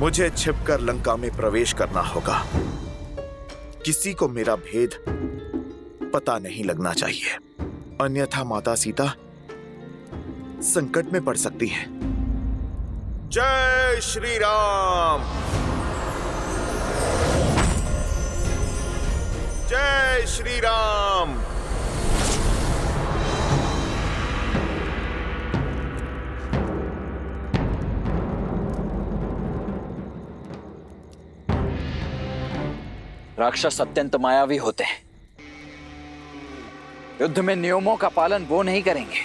मुझे छिपकर लंका में प्रवेश करना होगा। किसी को मेरा भेद पता नहीं लगना चाहिए, अन्यथा माता सीता संकट में पड़ सकती है। जय श्री राम। जय श्री राम। राक्षस अत्यंत मायावी होते हैं। युद्ध में नियमों का पालन वो नहीं करेंगे,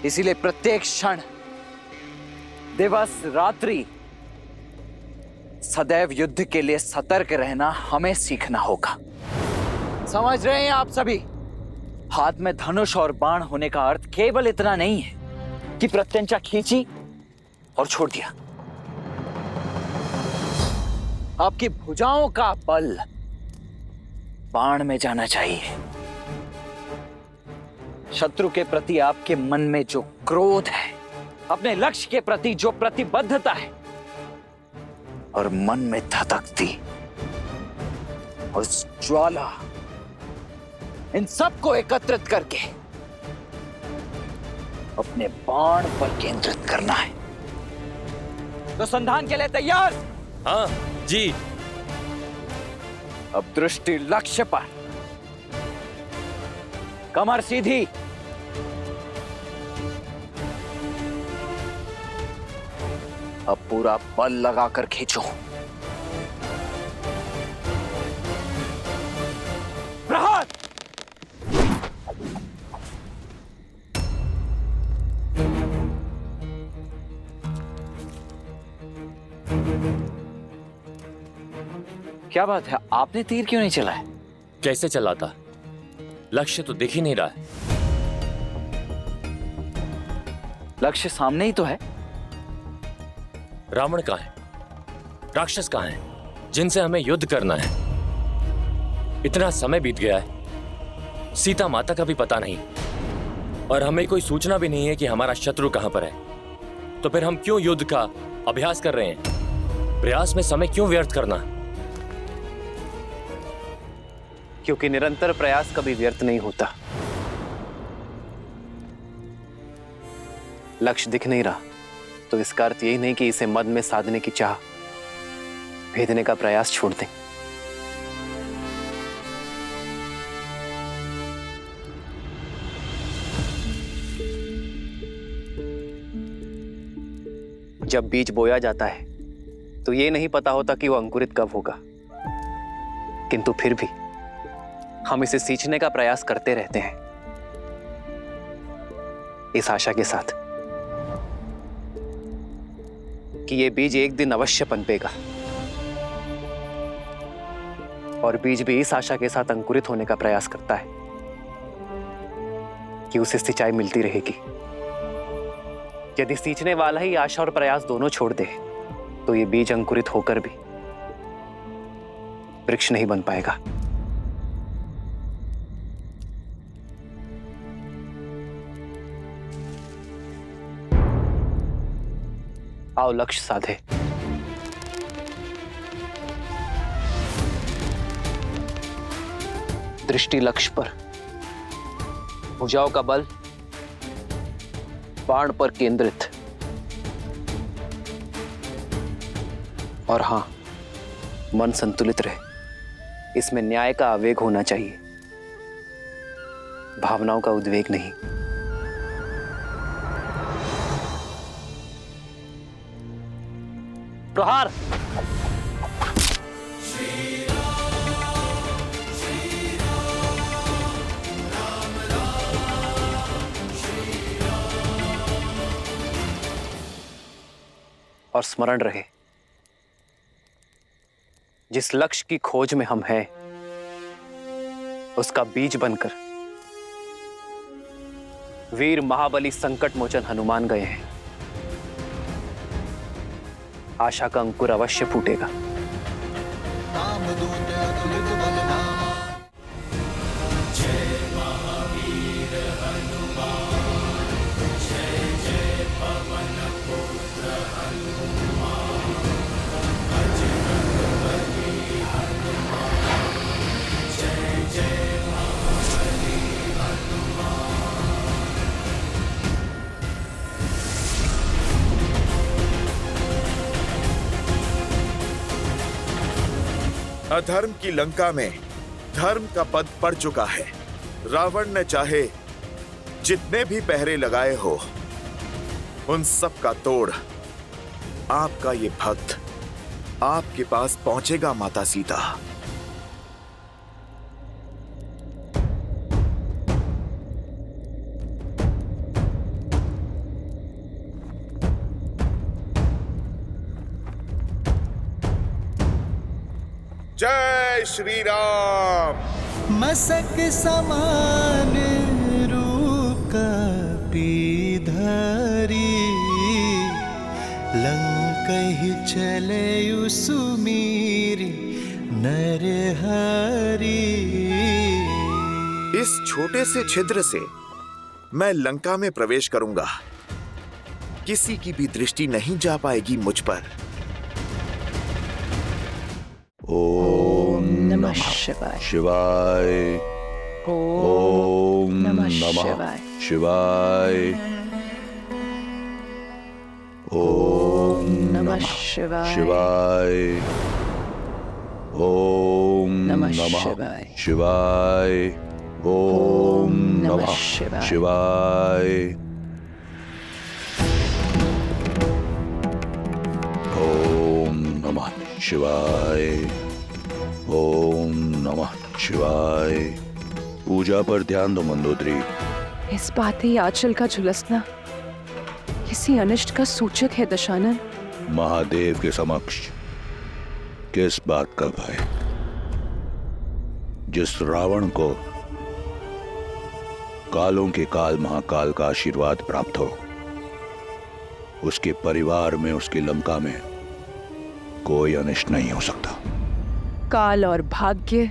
इसीलिए प्रत्येक क्षण, दिवस, रात्रि सदैव युद्ध के लिए सतर्क रहना हमें सीखना होगा। समझ रहे हैं आप सभी? हाथ में धनुष और बाण होने का अर्थ केवल इतना नहीं है कि प्रत्यंचा खींची और छोड़ दिया। आपकी भुजाओं का बल बाण में जाना चाहिए। शत्रु के प्रति आपके मन में जो क्रोध है, अपने लक्ष्य के प्रति जो प्रतिबद्धता है और मन में धधकती उस ज्वाला, इन सबको एकत्रित करके अपने बाण पर केंद्रित करना है। तो संधान के लिए तैयार? हाँ जी। अब दृष्टि लक्ष्य पर, कमर सीधी, अब पूरा बल लगाकर खींचो। प्रहार। क्या बात है, आपने तीर क्यों नहीं चलाया? कैसे चलाता? लक्ष्य तो दिख ही नहीं रहा है। लक्ष्य सामने ही तो है। रावण कहाँ है? राक्षस कहाँ है जिनसे हमें युद्ध करना है? इतना समय बीत गया है, सीता माता का भी पता नहीं, और हमें कोई सूचना भी नहीं है कि हमारा शत्रु कहां पर है। तो फिर हम क्यों युद्ध का अभ्यास कर रहे हैं? प्रयास में समय क्यों व्यर्थ करना? क्योंकि निरंतर प्रयास कभी व्यर्थ नहीं होता। लक्ष्य दिख नहीं रहा तो इसका अर्थ यही नहीं कि इसे मद में साधने की चाह, भेदने का प्रयास छोड़ दें। जब बीज बोया जाता है तो ये नहीं पता होता कि वो अंकुरित कब होगा, किंतु फिर भी हम इसे सींचने का प्रयास करते रहते हैं, इस आशा के साथ कि ये बीज एक दिन अवश्य पनपेगा, और बीज भी इस आशा के साथ अंकुरित होने का प्रयास करता है कि उसे सिंचाई मिलती रहेगी। यदि सींचने वाला ही आशा और प्रयास दोनों छोड़ दे तो ये बीज अंकुरित होकर भी वृक्ष नहीं बन पाएगा। आओ लक्ष्य साधे। दृष्टि लक्ष्य पर, भुजाओं का बल बाण पर केंद्रित, और हां, मन संतुलित रहे। इसमें न्याय का आवेग होना चाहिए, भावनाओं का उद्वेग नहीं। प्रहार। और स्मरण रहे, जिस लक्ष्य की खोज में हम हैं, उसका बीज बनकर वीर महाबली संकट मोचन हनुमान गए हैं। आशा का अंकुर अवश्य फूटेगा। अधर्म की लंका में धर्म का पद पड़ चुका है। रावण ने चाहे जितने भी पहरे लगाए हो, उन सब का तोड़ आपका ये भक्त आपके पास पहुंचेगा माता सीता। जय श्री राम। मसक समान रूप कपी धरी, लंकहि चले सुमीरी नरहरि। इस छोटे से छिद्र से मैं लंका में प्रवेश करूंगा। किसी की भी दृष्टि नहीं जा पाएगी मुझ पर। ओम नमः शिवाय। शिवाय। ओम नमः शिवाय। ओम नमः शिवाय। शिवाय। ओम नमः नमः शिवाय। शिवाय। ओम नमः शिवाय। शिवाय। ओम नमः शिवाय। ओम नमः शिवाय। पूजा पर ध्यान दो मंदोदरी। इस बात ही आंचल का झुलसना किसी अनिष्ट का सूचक है दशानन। महादेव के समक्ष किस बात का भय? जिस रावण को कालों के काल महाकाल का आशीर्वाद प्राप्त हो, उसके परिवार में, उसकी लंका में कोई अनिष्ट नहीं हो सकता। काल और भाग्य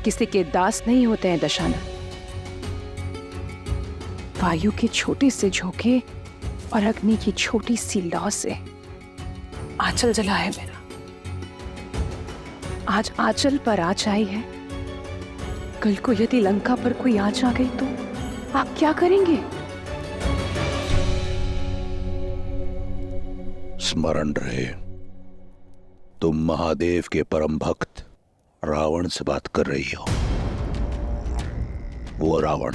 किसी के दास नहीं होते हैं दशानन। वायु के छोटे से झोंके और अग्नि की छोटी सी लौ से आंचल जला है मेरा। आज आंचल पर आँच आई है, कल को यदि लंका पर कोई आँच आ गई तो आप क्या करेंगे? स्मरण रहे, तुम महादेव के परम भक्त रावण से बात कर रही हो। वो रावण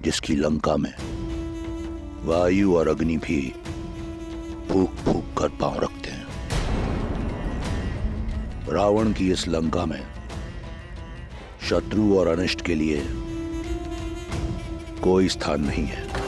जिसकी लंका में वायु और अग्नि भी फूक फूक कर पांव रखते हैं। रावण की इस लंका में शत्रु और अनिष्ट के लिए कोई स्थान नहीं है।